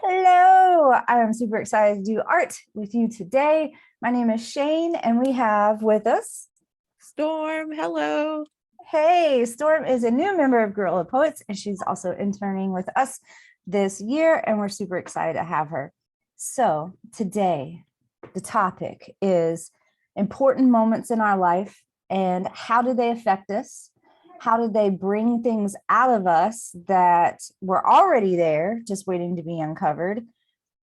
Hello, I'm super excited to do art with you today. My name is Shane, and we have with us, Storm, hello. hey, Storm is a new member of Guerrilla Poets, and she's also interning with us this year, and we're super excited to have her. So today, the topic is important moments in our life and how do they affect us? How did they bring things out of us that were already there, just waiting to be uncovered?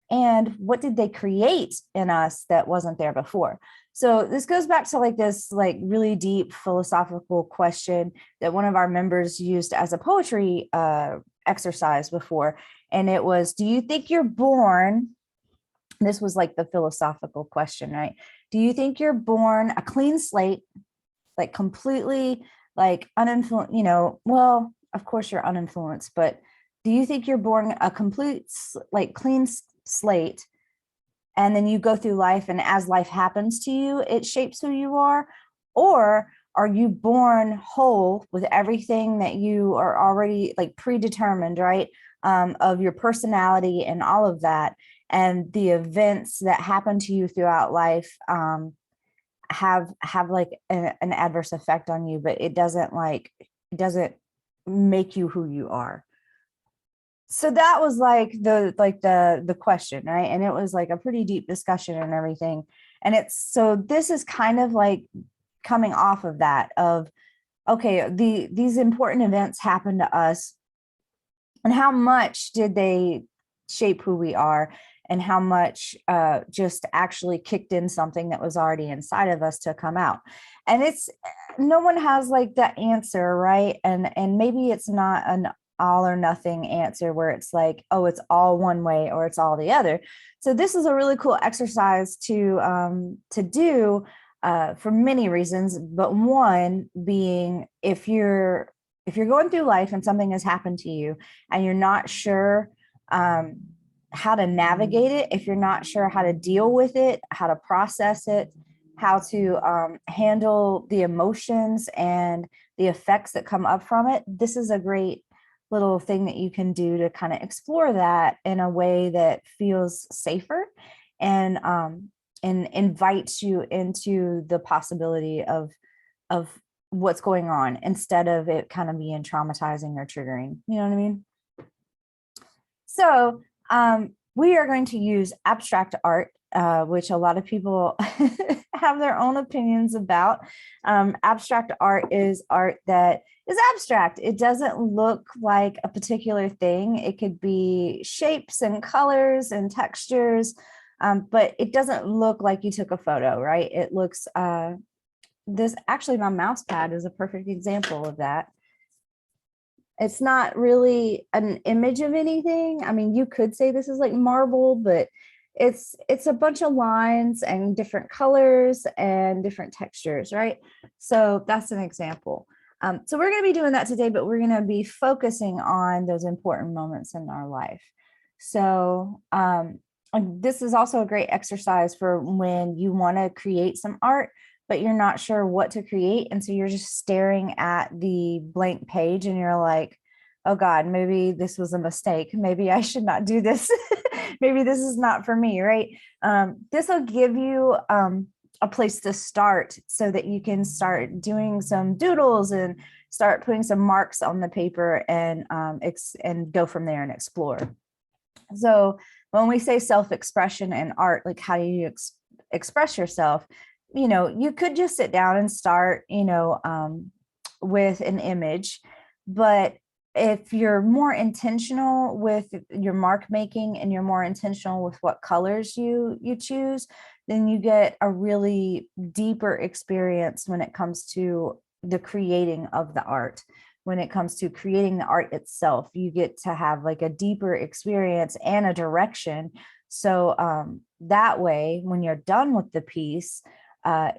And what did they create in us that wasn't there before? So this goes back to like this like really deep philosophical question that one of our members used as a poetry exercise before. And it was, do you think you're born, this was like the philosophical question, right? Do you think you're born a clean slate, like completely like uninfluenced, well, of course you're uninfluenced, but do you think you're born a complete like clean slate, and then you go through life, and as life happens to you, it shapes who you are? Or are you born whole with everything that you are already like predetermined, right? Of your personality and all of that, and the events that happen to you throughout life have like an adverse effect on you, but it doesn't make you who you are. So that was like the question, right? And it was like a pretty deep discussion and everything. And it's so this is kind of like coming off of that of, okay, these important events happen to us, and how much did they shape who we are, and how much just actually kicked in something that was already inside of us to come out. And it's, no one has like the answer, right? And maybe it's not an all or nothing answer where it's like, oh, it's all one way or it's all the other. So this is a really cool exercise to do for many reasons, but one being, if you're going through life and something has happened to you and you're not sure how to navigate it, if you're not sure how to deal with it, how to process it, how to handle the emotions and the effects that come up from it, this is a great little thing that you can do to kind of explore that in a way that feels safer and invites you into the possibility of what's going on, instead of it kind of being traumatizing or triggering. You know what I mean? So we are going to use abstract art, which a lot of people have their own opinions about. Abstract art is art that is abstract. It doesn't look like a particular thing. It could be shapes and colors and textures, but it doesn't look like you took a photo, right? It looks, this actually, my mouse pad is a perfect example of that. It's not really an image of anything. I mean, you could say this is like marble, but it's a bunch of lines and different colors and different textures, right? So that's an example. So we're going to be doing that today, but we're going to be focusing on those important moments in our life. So this is also a great exercise for when you want to create some art, but you're not sure what to create. And so you're just staring at the blank page and you're like, oh God, maybe this was a mistake. Maybe I should not do this. Maybe this is not for me, right? This will give you a place to start so that you can start doing some doodles and start putting some marks on the paper and go from there and explore. So when we say self-expression and art, like how do you express yourself? You could just sit down and start, with an image, but if you're more intentional with your mark making and you're more intentional with what colors you choose, then you get a really deeper experience when it comes to the creating of the art. When it comes to creating the art itself, you get to have like a deeper experience and a direction. So that way, when you're done with the piece,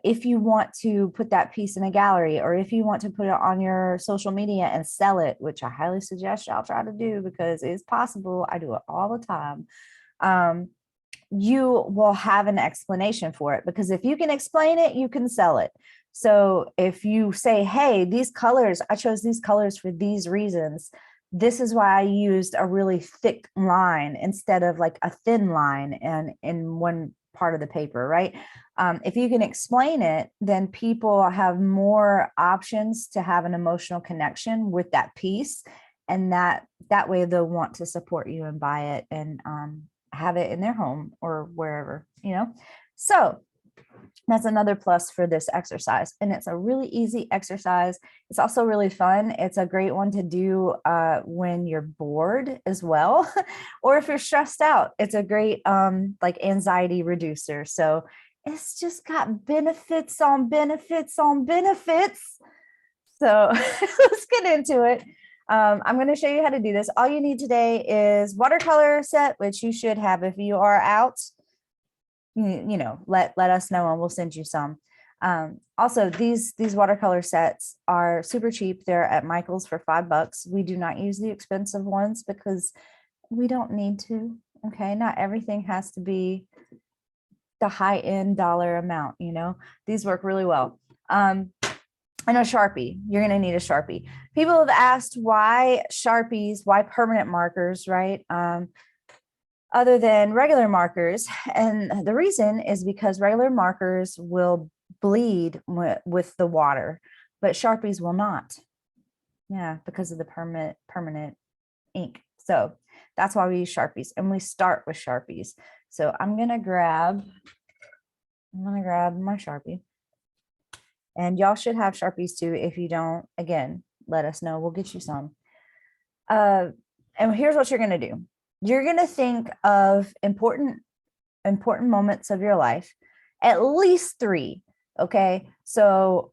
if you want to put that piece in a gallery, or if you want to put it on your social media and sell it, which I highly suggest y'all try to do because it's possible, I do it all the time, you will have an explanation for it, because if you can explain it, you can sell it. So if you say, hey, these colors, I chose these colors for these reasons, This is why I used a really thick line instead of like a thin line and in one part of the paper, right? If you can explain it, then people have more options to have an emotional connection with that piece, and that way they'll want to support you and buy it and have it in their home or wherever, you know. So that's another plus for this exercise, and it's a really easy exercise. It's also really fun. It's a great one to do when you're bored as well, or if you're stressed out. It's a great like anxiety reducer. So it's just got benefits on benefits on benefits. So let's get into it. I'm going to show you how to do this. All you need today is watercolor set, which you should have. If you are out, you know, let us know and we'll send you some. Also, these watercolor sets are super cheap. They're at Michael's for $5. We do not use the expensive ones because we don't need to. Okay, not everything has to be the high-end dollar amount, you know. These work really well. And a Sharpie. You're going to need a Sharpie. People have asked why Sharpies, why permanent markers, right? Other than regular markers. And the reason is because regular markers will bleed with the water, but Sharpies will not. Yeah, because of the permanent ink. So that's why we use Sharpies, and we start with Sharpies. So I'm gonna grab my Sharpie, and y'all should have Sharpies too. If you don't, again, let us know. We'll get you some. And here's what you're gonna do. You're going to think of important moments of your life, at least 3. Okay. So,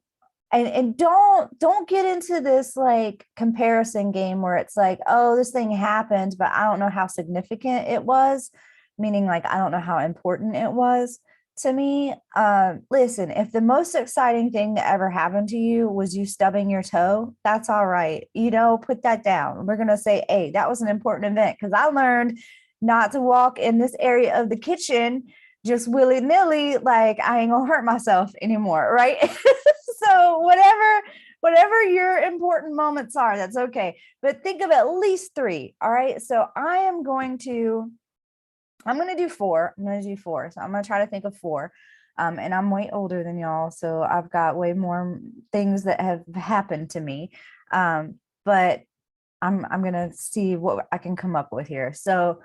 and don't get into this like comparison game where it's like, oh, this thing happened, but I don't know how significant it was. Meaning like, I don't know how important it was to me. Listen, if the most exciting thing that ever happened to you was you stubbing your toe, that's all right. You know, put that down. We're going to say, hey, that was an important event because I learned not to walk in this area of the kitchen just willy-nilly, like I ain't gonna hurt myself anymore, right? So whatever your important moments are, that's okay. But think of at least 3. All right. So I'm going to do 4. I'm going to do 4. So I'm going to try to think of 4. And I'm way older than y'all, so I've got way more things that have happened to me. But I'm going to see what I can come up with here. So,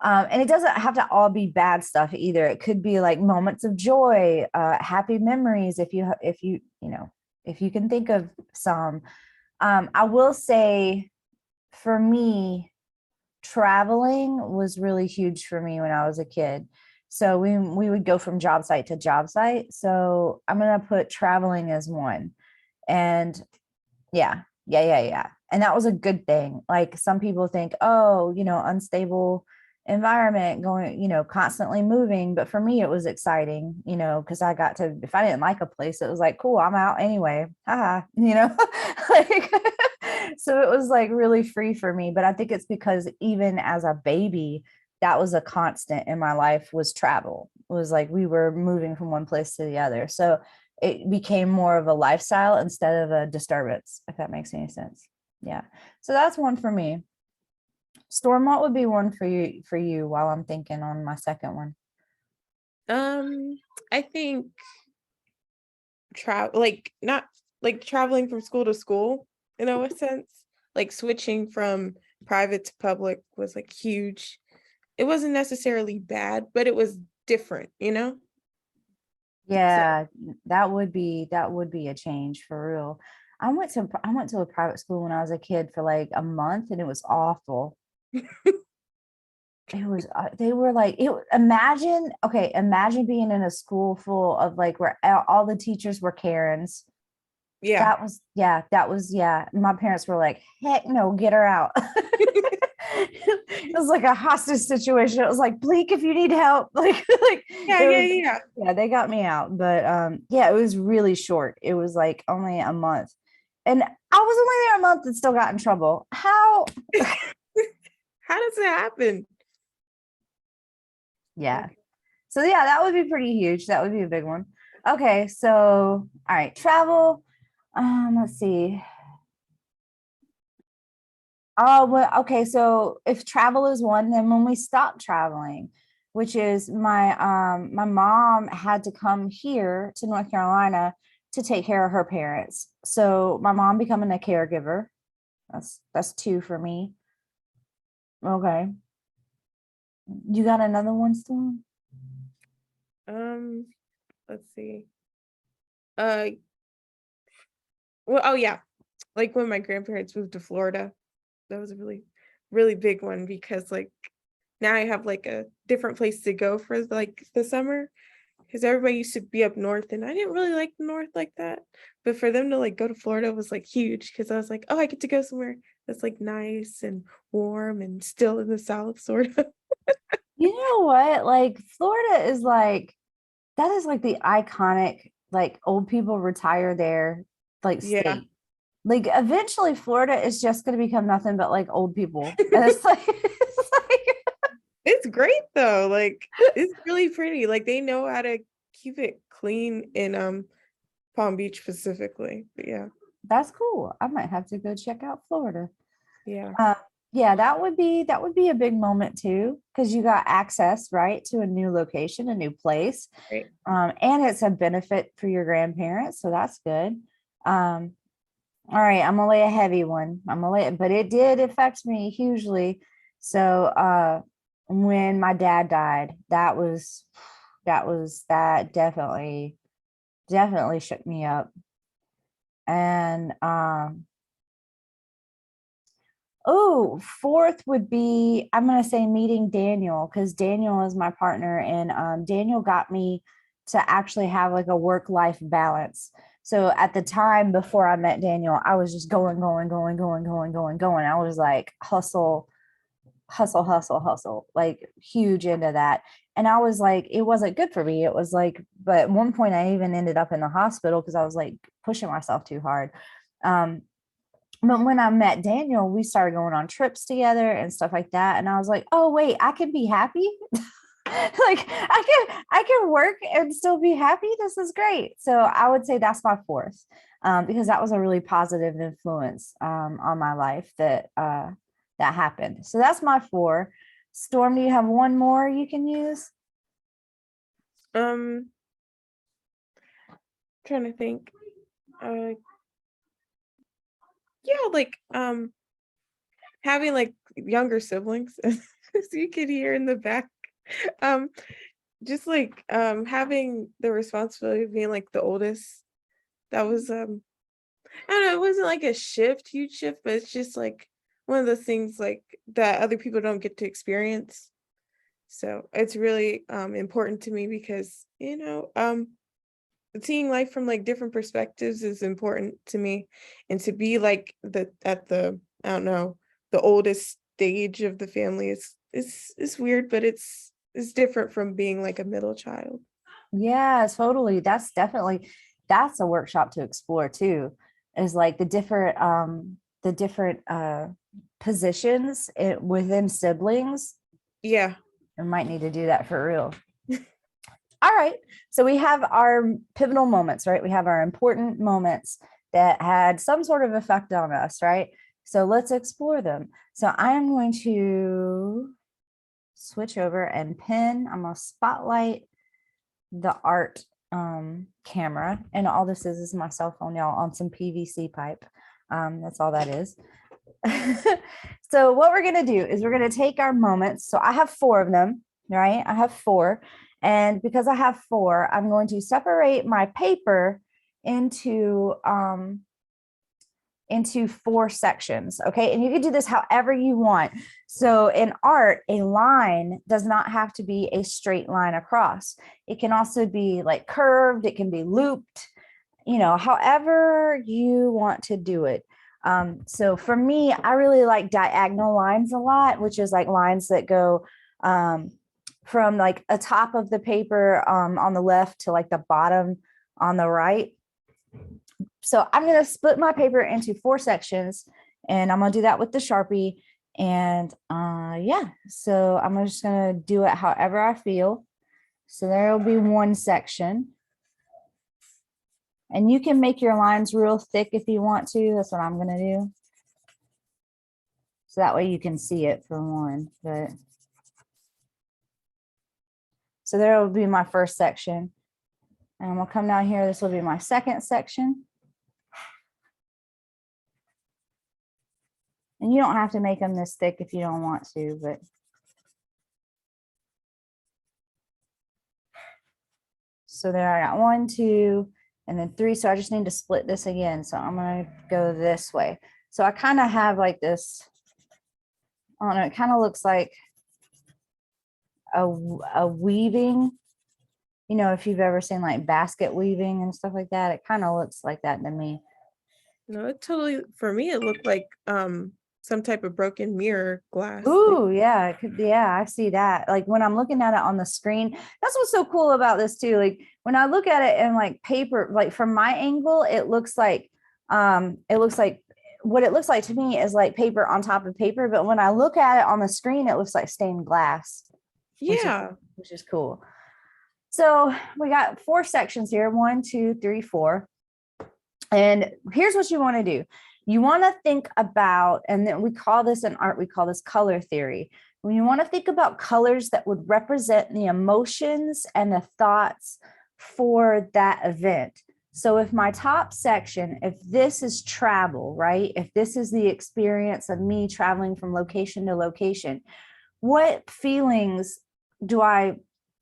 and it doesn't have to all be bad stuff either. It could be like moments of joy, happy memories. If you can think of some. I will say, for me, traveling was really huge for me when I was a kid. So we would go from job site to job site. So I'm gonna put traveling as one. And yeah. And that was a good thing. Like some people think, oh, unstable environment, going, constantly moving. But for me, it was exciting, because I got to, if I didn't like a place, it was like, cool, I'm out anyway. Haha, like, so it was like really free for me. But I think it's because even as a baby, that was a constant in my life, was travel. It was like we were moving from one place to the other. So it became more of a lifestyle instead of a disturbance, if that makes any sense. Yeah. So that's one for me. Storm, what would be one for you while I'm thinking on my second one? I think not like traveling from school to school, in a sense, like switching from private to public was like huge. It wasn't necessarily bad, but it was different, Yeah, that would be a change for real. I went to a private school when I was a kid for like a month, and it was awful. It was they were like, imagine being in a school full of like where all the teachers were Karens. Yeah. That was my parents were like, heck no, get her out. It was like a hostage situation. It was like, Bleak, if you need help, Yeah. They got me out. But it was really short. It was like only a month, and I was only there a month and still got in trouble. How How does it happen? Yeah. So that would be pretty huge. That would be a big one. Okay, so all right, travel. Let's see. Oh, well, okay. So if travel is one, then when we stopped traveling, which is my mom had to come here to North Carolina to take care of her parents. So my mom becoming a caregiver. That's two for me. Okay. You got another one, Storm? Um, let's see. Uh, well, oh yeah, like when my grandparents moved to Florida, that was a really, really big one because like now I have like a different place to go for like the summer because everybody used to be up north and I didn't really like the north like that. But for them to like go to Florida was like huge because I was like, oh, I get to go somewhere that's like nice and warm and still in the south, sort of. You know what? Like Florida is like that is like the iconic like old people retire there like Yeah, state. Like eventually Florida is just going to become nothing but like old people. And it's like it's like it's great though. Like it's really pretty. Like they know how to keep it clean in Palm Beach specifically. But yeah, that's cool. I might have to go check out Florida. yeah, Uh, yeah, that would be a big moment too, because you got access right to a new location, a new place, right. and it's a benefit for your grandparents, so that's good. Um, all right, I'm gonna lay a heavy one. I'm gonna lay it, but it did affect me hugely. So when my dad died, that definitely shook me up. And oh, fourth would be I'm gonna say meeting Daniel because Daniel is my partner, and Daniel got me to actually have like a work-life balance. So at the time before I met Daniel, I was just going, going, going, going, going, going, going. I was like hustle, hustle, hustle, hustle, like huge into that. And I was like, it wasn't good for me. It was like, but at one point I even ended up in the hospital because I was like pushing myself too hard. Um, but when I met Daniel, we started going on trips together and stuff like that. And I was like, oh wait, I can be happy. Like I can work and still be happy. This is great. So I would say that's my fourth, because that was a really positive influence on my life that happened. So that's my four. Storm, do you have one more you can use? Um, trying to think. Uh, yeah, like having like younger siblings, as you could hear in the back. Um, just like having the responsibility of being like the oldest. That was I don't know, it wasn't like a shift, huge shift, but it's just like one of those things like that other people don't get to experience. So it's really important to me because, seeing life from like different perspectives is important to me. And to be like the at the, I don't know, the oldest stage of the family is weird, but it's different from being like a middle child. Yeah, totally. That's a workshop to explore too. Is like the different positions within siblings. Yeah. I might need to do that for real. All right. So we have our pivotal moments, right? We have our important moments that had some sort of effect on us, right? So let's explore them. So I am going to switch over and pin. I'm going to spotlight the art camera, and all this is my cell phone, y'all, on some PVC pipe. That's all that is. So what we're going to do is we're going to take our moments. So I have four of them, right? I have four. And because I have four, I'm going to separate my paper into four sections. Okay. And you can do this however you want. So in art, a line does not have to be a straight line across. It can also be like curved, it can be looped, however you want to do it. So for me, I really like diagonal lines a lot, which is like lines that go from like a top of the paper on the left to like the bottom on the right. So I'm going to split my paper into four sections, and I'm going to do that with the Sharpie. And yeah, so I'm just going to do it however I feel. So there will be one section. And you can make your lines real thick if you want to. That's what I'm going to do. So that way you can see it for one, but. So there will be my first section. And I'm gonna come down here. This will be my second section. And you don't have to make them this thick if you don't want to, but. So there I got 1, 2, and then 3. So I just need to split this again. So I'm gonna go this way. So I kind of have like this, I don't know, it kind of looks like a weaving, you know, if you've ever seen like basket weaving and stuff like that, it kind of looks like that to me. No, it totally, for me, it looked like some type of broken mirror glass. Ooh, yeah, it could, yeah, I see that. Like when I'm looking at it on the screen, that's what's so cool about this too. Like when I look at it in like paper, like from my angle, it looks like what it looks like to me is like paper on top of paper. But when I look at it on the screen, it looks like stained glass. Yeah. Which is cool. So we got 4 sections here, 1, 2, 3, 4. And here's what you want to do. You want to think about, and then we call this in art, we call this color theory. When you want to think about colors that would represent the emotions and the thoughts for that event. So if my top section, if this is travel, right? If this is the experience of me traveling from location to location, what feelings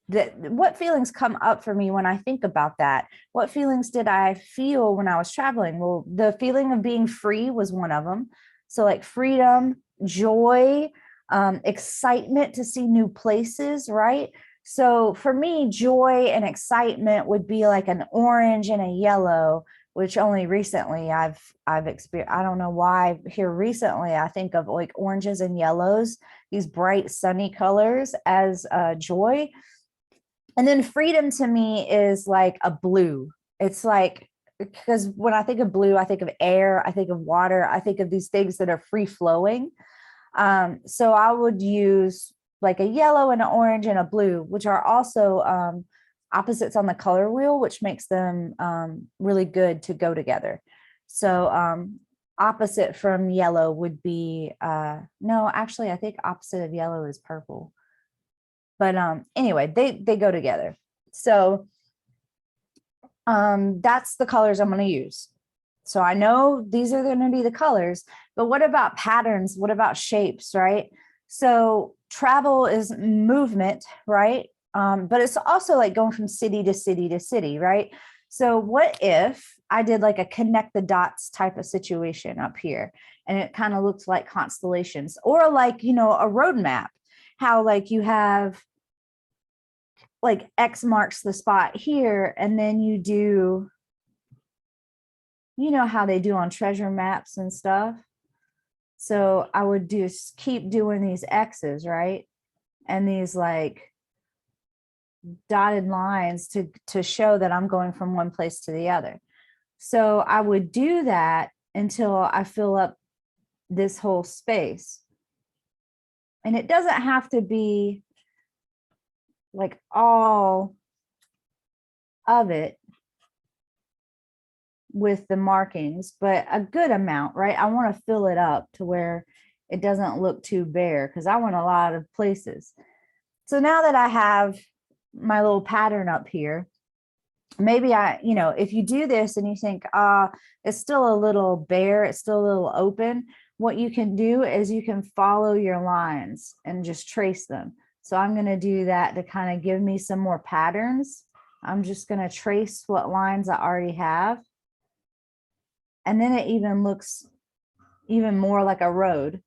what feelings come up for me when I think about that? What feelings did I feel when I was traveling? Well, the feeling of being free was one of them. So like freedom, joy, excitement to see new places, right? So for me, joy and excitement would be like an orange and a yellow, which only recently I've experienced. I don't know why here recently I think of like oranges and yellows, these bright sunny colors as joy. And then freedom to me is like a blue. It's like, because when I think of blue, I think of air, I think of water, I think of these things that are free flowing. So I would use like a yellow and an orange and a blue, which are also opposites on the color wheel, which makes them really good to go together. So opposite from yellow would be, no, actually, I think opposite of yellow is purple. But anyway, they go together. So that's the colors I'm going to use. So I know these are going to be the colors, but what about patterns? What about shapes, right? So travel is movement, right? But it's also like going from city to city to city, right? So what if I did like a connect the dots type of situation up here, and it kind of looks like constellations, or like, you know, a road map, how like you have like X marks the spot here, and then you do, you know how they do on treasure maps and stuff. So I would just keep doing these X's, right? And these like dotted lines to show that I'm going from one place to the other. So I would do that until I fill up this whole space. And it doesn't have to be like all of it with the markings, but a good amount, right? I want to fill it up to where it doesn't look too bare, because I want a lot of places. So now that I have my little pattern up here, maybe you know, if you do this and you think, it's still a little bare, it's still a little open, what you can do is you can follow your lines and just trace them. So I'm going to do that to kind of give me some more patterns. I'm just going to trace what lines I already have. And then it even looks even more like a road.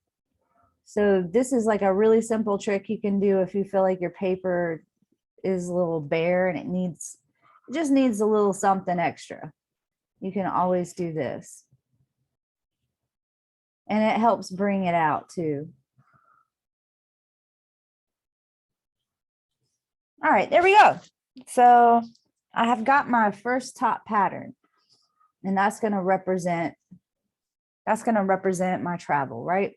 So this is like a really simple trick you can do if you feel like your paper is a little bare and it just needs a little something extra. You can always do this. And it helps bring it out too. All right, there we go. So I have got my first top pattern, and that's going to represent my travel, right?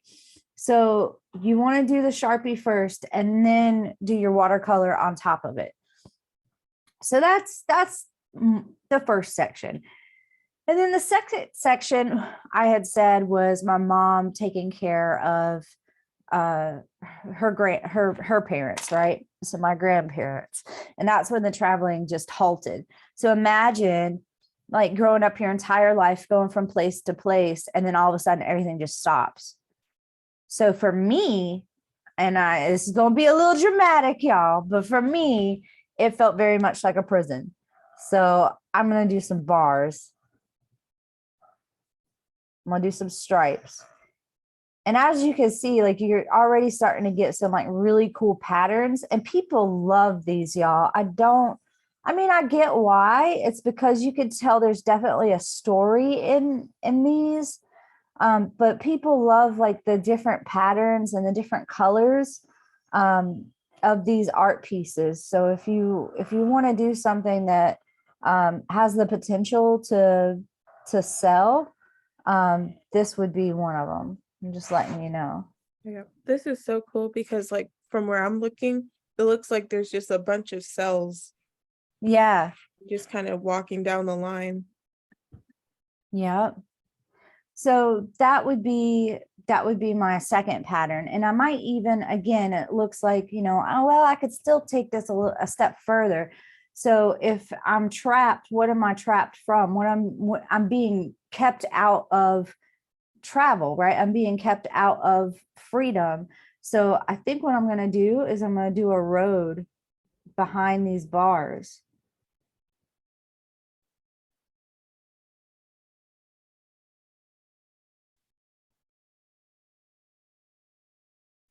So you want to do the Sharpie first and then do your watercolor on top of it. So that's the first section. And then the second section I had said was my mom taking care of her parents, right? So my grandparents. And that's when the traveling just halted. So imagine like growing up your entire life, going from place to place, and then all of a sudden everything just stops. So for me, and this is gonna be a little dramatic, y'all, but for me, it felt very much like a prison. So I'm gonna do some bars. I'm gonna do some stripes. And as you can see, like you're already starting to get some like really cool patterns, and people love these, y'all. I mean, I get why. It's because you could tell there's definitely a story in these. But people love like the different patterns and the different colors um, of these art pieces. So if you want to do something that has the potential to sell, this would be one of them. I'm just letting you know. Yeah, this is so cool because like from where I'm looking, it looks like there's just a bunch of cells Yeah, just kind of walking down the line. yeah. So that would be my second pattern. And I might even, again, it looks like, oh, well, I could still take this a step further. So if I'm trapped, what am I trapped from? What I'm being kept out of travel, right? I'm being kept out of freedom. So I think what I'm going to do is I'm going to do a road behind these bars.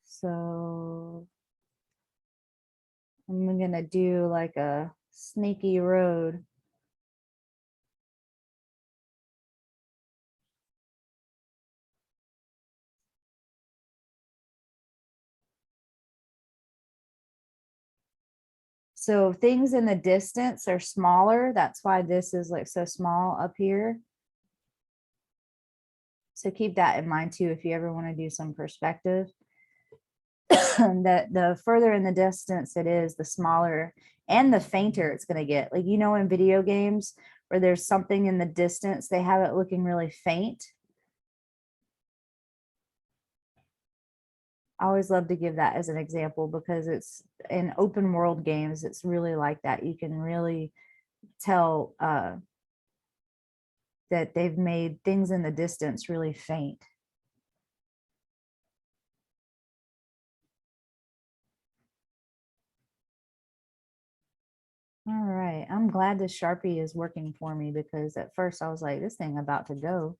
So I'm going to do like a sneaky road. So things in the distance are smaller. That's why this is like so small up here. So keep that in mind too, if you ever want to do some perspective. That the further in the distance it is, the smaller and the fainter it's going to get. Like, in video games where there's something in the distance, they have it looking really faint. I always love to give that as an example because it's in open world games, it's really like that. You can really tell that they've made things in the distance really faint. All right. I'm glad this Sharpie is working for me because at first I was like, this thing about to go.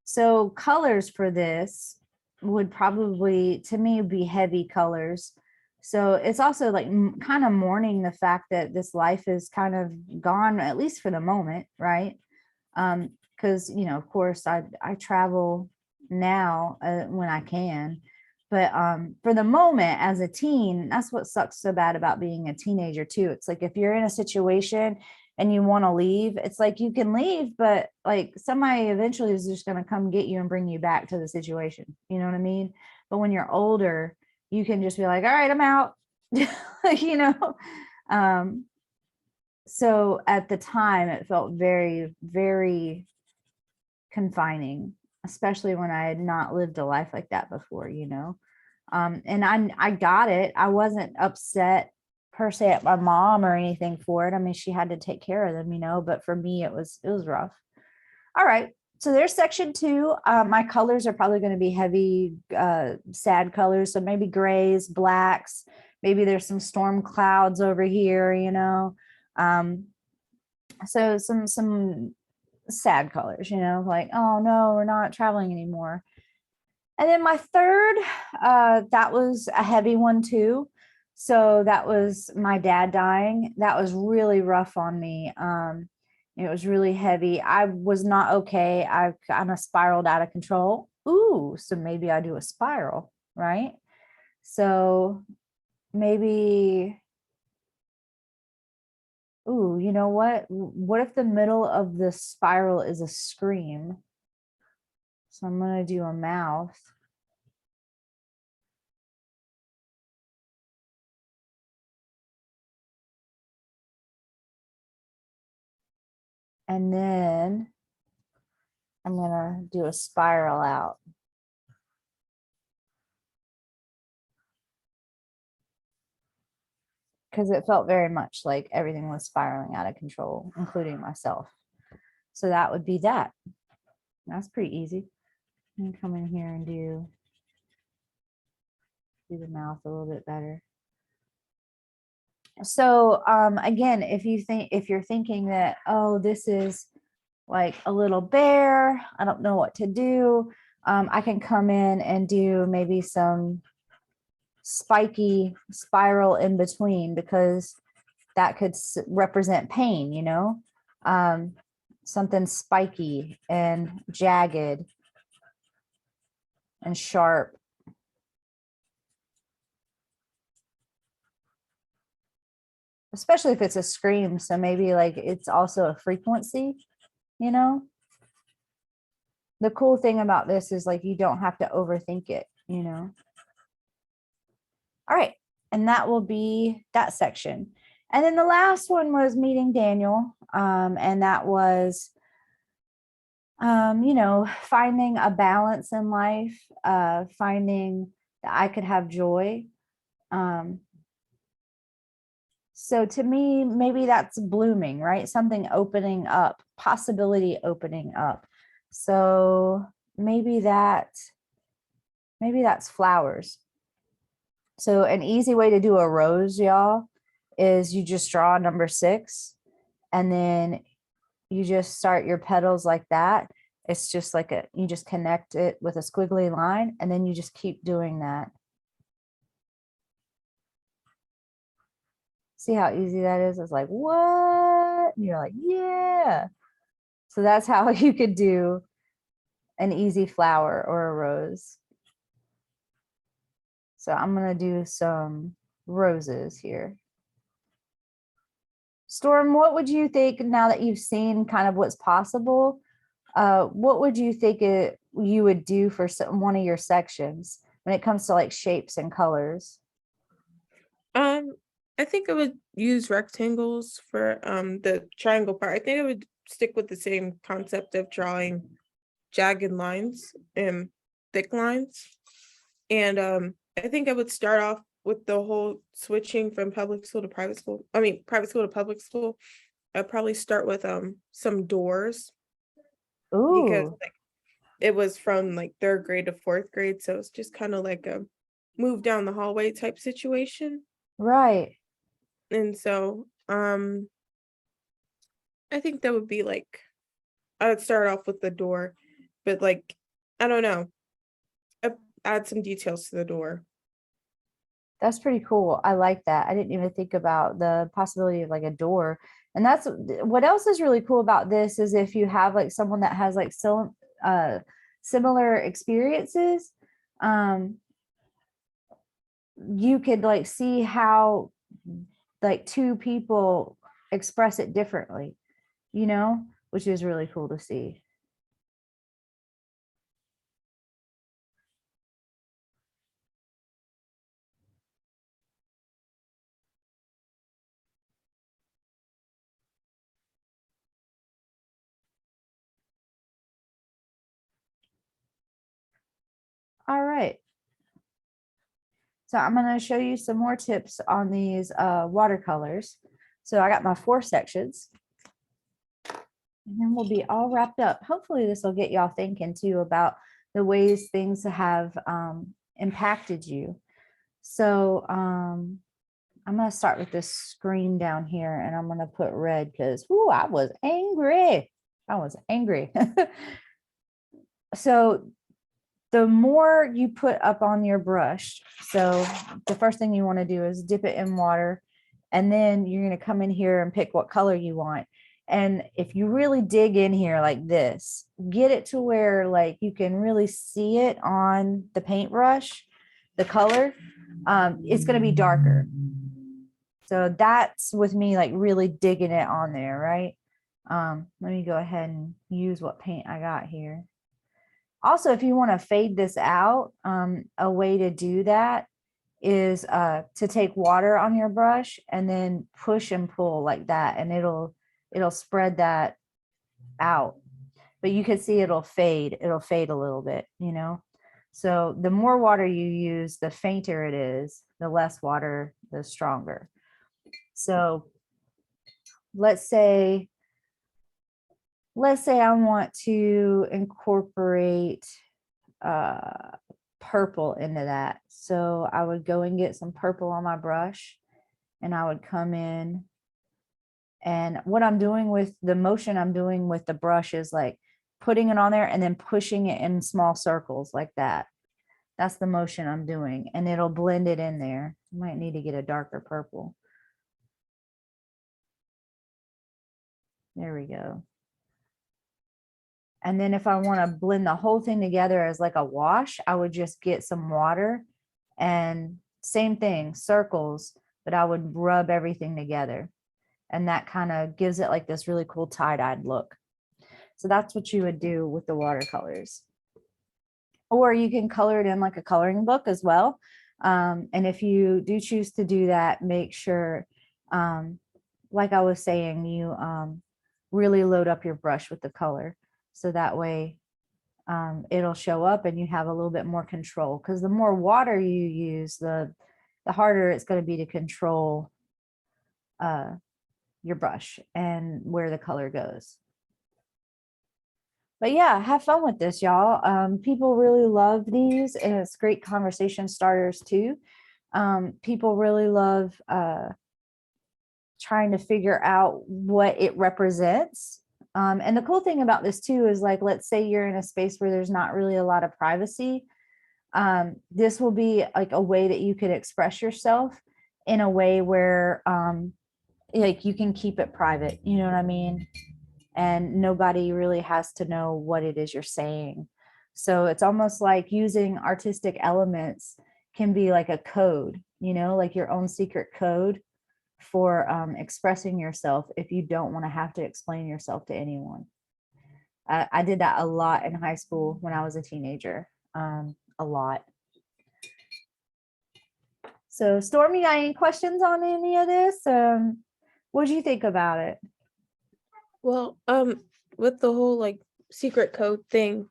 So colors for this would probably, to me, be heavy colors. So it's also like kind of mourning the fact that this life is kind of gone, at least for the moment, right? Because, of course, I travel now when I can. But for the moment, as a teen, that's what sucks so bad about being a teenager, too. It's like if you're in a situation and you want to leave, it's like you can leave, but like somebody eventually is just going to come get you and bring you back to the situation. You know what I mean? But when you're older, you can just be like, all right, I'm out. you know? Um, so at the time, it felt very, very confining, especially when I had not lived a life like that before. And I got it. I wasn't upset per se at my mom or anything for it. I mean, she had to take care of them, but for me it was rough. All right. So there's section 2. My colors are probably going to be heavy, sad colors. So maybe grays, blacks, maybe there's some storm clouds over here. So some sad colors, like, oh no, we're not traveling anymore. And then my third, that was a heavy one too. So that was my dad dying. That was really rough on me. It was really heavy. I was not okay. I kind of spiraled out of control. Ooh, so maybe I do a spiral, right? So maybe, ooh, you know what? What if the middle of the spiral is a scream? So I'm going to do a mouth. And then I'm gonna do a spiral out. Because it felt very much like everything was spiraling out of control, including myself. So that would be that. That's pretty easy. I'm gonna come in here and do the mouth a little bit better. So again, if you're thinking that, oh, this is like a little bear, I don't know what to do, I can come in and do maybe some spiky spiral in between, because that could represent pain, you know, something spiky and jagged and sharp. Especially if it's a scream. So maybe like it's also a frequency, you know. The cool thing about this is like you don't have to overthink it, you know. All right. And that will be that section. And then the last one was meeting Daniel. And that was, you know, finding a balance in life, finding that I could have joy. So to me, maybe that's blooming, right? Something opening up, possibility opening up. So maybe that's flowers. So an easy way to do a rose, y'all, is you just draw number 6 and then you just start your petals like that. It's just like you just connect it with a squiggly line and then you just keep doing that. See how easy that is? It's like, what? And you're like, yeah. So that's how you could do an easy flower or a rose. So I'm going to do some roses here. Storm, what would you think now that you've seen kind of what's possible? What would you think you would do for one of your sections when it comes to like shapes and colors? I think I would use rectangles for the triangle part. I think I would stick with the same concept of drawing jagged lines and thick lines. And I think I would start off with the whole switching from public school to private school. I mean, private school to public school. I'd probably start with some doors, because Ooh, like it was from like 3rd grade to 4th grade, so it's just kind of like a move down the hallway type situation. right. And so I think that would be like, I would start off with the door, but like, I don't know, add some details to the door. That's pretty cool. I like that. I didn't even think about the possibility of like a door. And that's what else is really cool about this is if you have like someone that has like similar experiences, um, you could like see how like 2 people express it differently, you know, which is really cool to see. All right. So I'm going to show you some more tips on these watercolors. So I got my 4 sections. And then we'll be all wrapped up. Hopefully this will get y'all thinking too about the ways things have impacted you. So I'm going to start with this screen down here and I'm going to put red because I was angry. I was angry. So the more you put up on your brush, so the first thing you want to do is dip it in water, and then you're going to come in here and pick what color you want. And if you really dig in here like this, get it to where like you can really see it on the paintbrush, the color, it's going to be darker. So that's with me like really digging it on there, right? Let me go ahead and use what paint I got here. Also, if you want to fade this out, a way to do that is to take water on your brush and then push and pull like that, and it'll spread that out, but you can see it'll fade a little bit, you know. So the more water you use, the fainter it is, the less water, the stronger. So let's say I want to incorporate uh purple into that. So I would go and get some purple on my brush, and I would come in, and what I'm doing with the motion I'm doing with the brush is like putting it on there and then pushing it in small circles like that. That's the motion I'm doing, and it'll blend it in there. You might need to get a darker purple. There we go. And then if I want to blend the whole thing together as like a wash, I would just get some water and same thing, circles, but I would rub everything together. And that kind of gives it like this really cool tie-dyed look. So that's what you would do with the watercolors. Or you can color it in like a coloring book as well. And if you do choose to do that, make sure, like I was saying, you really load up your brush with the color. So that way it'll show up and you have a little bit more control, because the more water you use, the harder it's going to be to control your brush and where the color goes. But yeah, have fun with this, y'all. People really love these, and it's great conversation starters too. People really love trying to figure out what it represents. And the cool thing about this too is, like, let's say you're in a space where there's not really a lot of privacy. This will be like a way that you could express yourself in a way where like you can keep it private, you know what I mean? And nobody really has to know what it is you're saying. So it's almost like using artistic elements can be like a code, you know, like your own secret code for expressing yourself if you don't want to have to explain yourself to anyone. I did that a lot in high school when I was a teenager, a lot. So Stormy, got any questions on any of this? What did you think about it? Well, with the whole like secret code thing,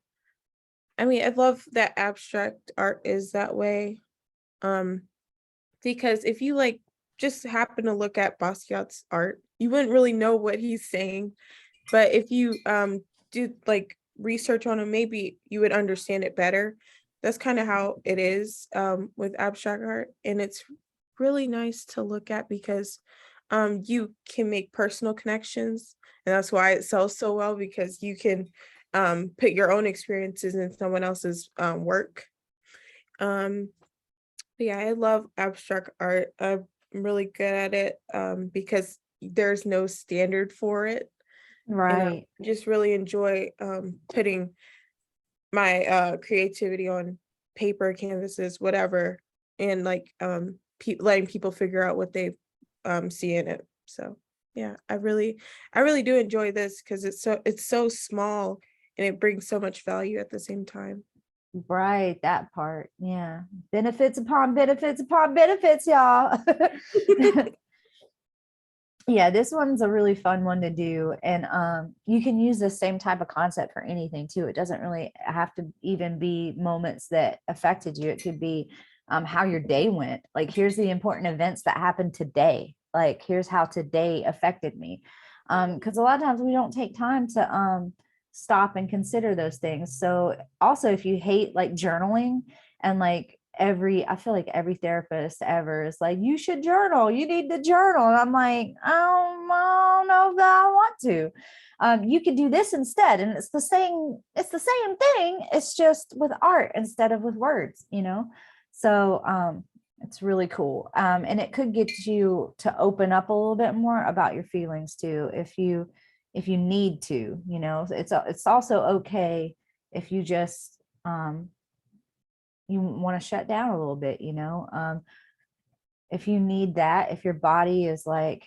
I mean, I love that abstract art is that way. Because if you like just happen to look at Basquiat's art, you wouldn't really know what he's saying. But if you do like research on him, maybe you would understand it better. That's kind of how it is with abstract art. And it's really nice to look at because you can make personal connections. And that's why it sells so well, because you can put your own experiences in someone else's work. But yeah, I love abstract art. I'm really good at it because there's no standard for it. And I Right. just really enjoy putting my creativity on paper, canvases, whatever, and like letting people figure out what they see in it. So yeah, I really do enjoy this because it's so small and it brings so much value at the same time. Right, that part. Yeah. Benefits upon benefits upon benefits, y'all. Yeah, this one's a really fun one to do. And you can use the same type of concept for anything too. It doesn't really have to even be moments that affected you. It could be how your day went. Like, here's the important events that happened today. Like, here's how today affected me. Because a lot of times we don't take time to stop and consider those things. So also, if you hate like journaling, and like I feel like every therapist ever is like, you should journal, you need to journal. And I'm like, I don't know that I want to. You could do this instead. And it's the same thing. It's just with art instead of with words, you know? So it's really cool. And it could get you to open up a little bit more about your feelings too, if you need to, you know. It's also okay if you just you want to shut down a little bit, you know. If you need that, if your body is like,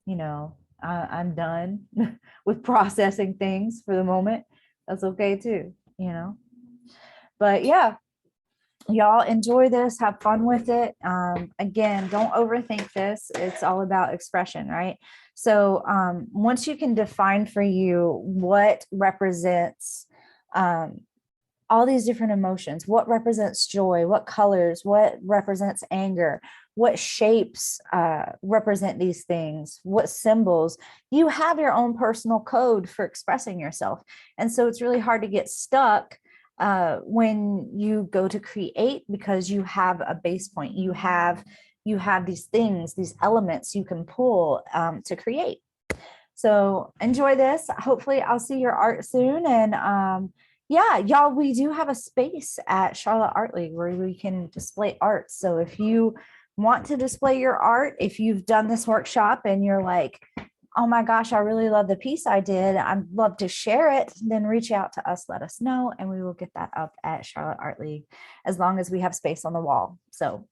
you know, I'm done with processing things for the moment, that's okay too, you know. But yeah, y'all enjoy this, have fun with it. Again, don't overthink this. It's all about expression, right? So once you can define for you what represents all these different emotions, what represents joy, what colors, what represents anger, what shapes represent these things, what symbols, you have your own personal code for expressing yourself. And so it's really hard to get stuck when you go to create, because you have a base point, you have these things, these elements you can pull to create. So enjoy this. Hopefully I'll see your art soon. And yeah, y'all, we do have a space at Charlotte Art League where we can display art. So if you want to display your art, if you've done this workshop and you're like, oh my gosh, I really love the piece I did, I'd love to share it, then reach out to us, let us know, and we will get that up at Charlotte Art League as long as we have space on the wall. So,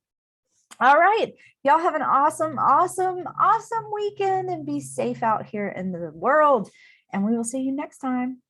all right, y'all have an awesome, awesome, awesome weekend and be safe out here in the world. And we will see you next time.